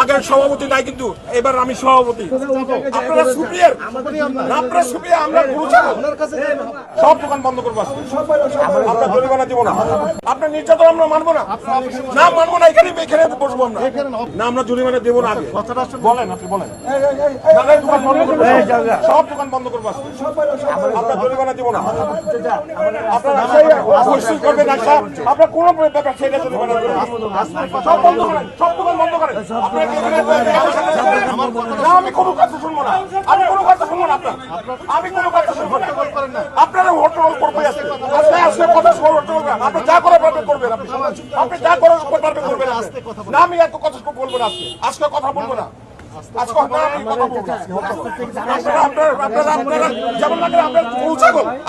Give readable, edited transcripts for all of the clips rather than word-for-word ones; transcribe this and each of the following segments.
আগের সভাপতি নাই কিন্তু এবার আমি সভাপতি। আপনারা সুপ্রিয়ার আপনারা সুপ্রিয়া, আমরা সব দোকান বন্ধ করবো। আমরা জরিমানা দিব না, আপনার নির্যাতন আমরা মানবো না, না মানবো না। এখানে এখানে বসবো আমরা না, আমরা জরিমানা দেবো না। বলেন, আপনি বলেন। সব দোকান বন্ধ করবো, আমরা জরিমানা দিব না। আপনারা করবেন না, আপনার কোনো ব্যাপার সেটা জরিমানা সব বন্ধ করেন, সব দোকান বন্ধ করেন। না, আমি কোনো কথা শুনবো না, আমি কোনো কথা শুনবো না। আমি কোনো কথা শুনবো না। আপনারা হোটেল করবে আজকে কথা শুনবেন, আপনি যা করে পারবেন করবেন, আপনি যা করে পারবেন করবেন। না, আমি এত কথা বলবো না, আজকে কথা বলবো না।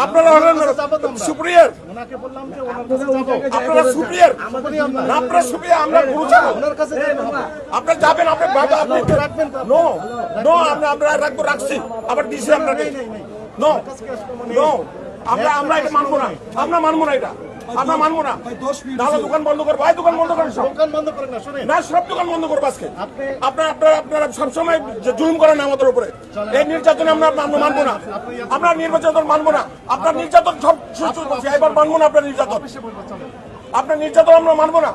আপনারা সুপ্রিয়ার, আপনারা সুপ্রিয়ার, আপনারা সুপ্রিয়া, আমরা আপনারা যাবেন, আপনি রাখবেন। নো নো, আমরা রাখবো, রাখছি, আবার দিছি আপনাকে। নো নো, আমরা এটা মানবো না, আমরা মানবো না, এটা আমরা মানবো না। তাহলে দোকান বন্ধ করবো, ভাই দোকান বন্ধ করেন, দোকান বন্ধ করেন না, সব দোকান বন্ধ করবো আজকে। আপনারা সবসময় জুলুম করেন আমাদের উপরে, এই নির্যাতন আমরা মানবো না, আমরা নির্যাতন মানবো না। আপনার নির্যাতন সব এবার মানবো না, আপনার নির্যাতন, আপনার নির্যাতন আমরা মানবো না,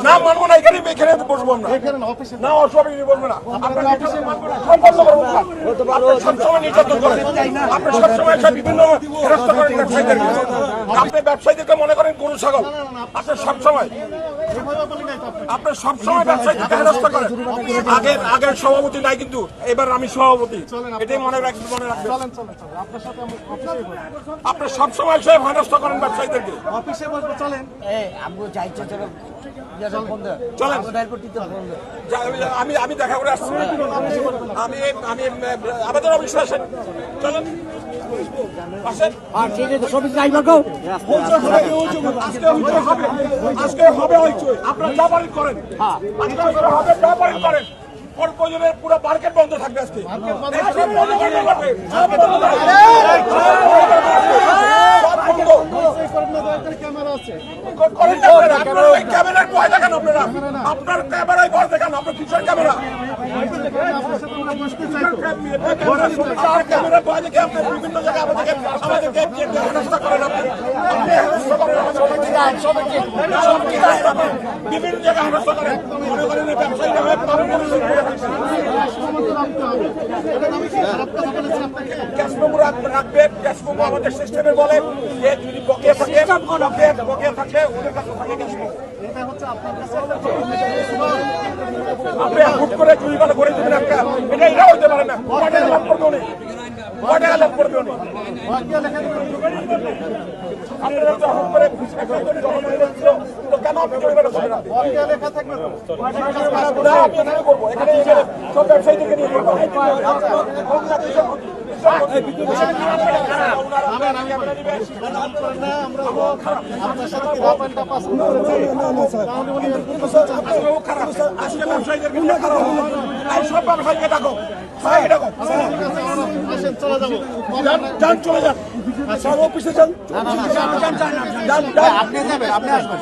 না মানবো না। এখানে এখানে বসবো আমরা না, অসুবিধা বলবো না। আপনার নির্যাতন মানবো না, সব বন্ধ করবো। সবসময় নির্যাতন করেন, আপনি সবসময় বিভিন্ন হেনস্থা করেন ব্যবসায়ীদেরকে। আপনি ব্যবসায়ীদেরকে মনে করেন গরু ছাগল, আপনি সবসময় ব্যবসায়ীদেরকে হেনস্থা করেন। আগের সভাপতি নাই কিন্তু এবার আমি সভাপতি, এটাই মনে রাখবেন, মনে রাখবেন। আপনি সবসময় হেনস্থা করেন ব্যবসায়ীদেরকে। অফিসে বসবো, চলেন। আমি দেখা করে আসছি, আমি আমাদের অফিসে আসেন, চলেন। আজকে হবে, আপনারা যা পারেন করেন, করেন। পুরো মার্কেট বন্ধ থাকবে আজকে। ক্যামেরার ভয় দেখান আপনারা, আপনার ক্যামেরায় ভয় দেখান, আপনার কিসের ক্যামেরা? ক্যামেরার ভয় দেখে আপনি বিভিন্ন জায়গায় আমাদেরকে হেনস্থা করেন, বিভিন্ন জায়গায় হেনস্থা করেন। মনে করেন ব্যবসায়ীরা রাখবে, ক্যাশমো আমাদের সিস্টেমে বলে যে যদি বকেয়া থাকে ওদের কাছে থাকে ক্যাশমো। আপনি হুট করে জরিমানা করে দেবেন একটা, এটা হইতে পারে না। কয় টাকা লাভ করবে উনি, কয় টাকা লাভ করবে উনি? আপনারা তো হুট করে তো কেন আপনি জরিমানা করবেন? না, আমি করবো, এখানে সব ব্যবসায়ীদেরকে নিয়ে করবো। চলে যান, অফিসে যান, আপনি যাবেন, আপনি আসবেন,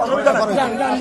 অসুবিধা নাই।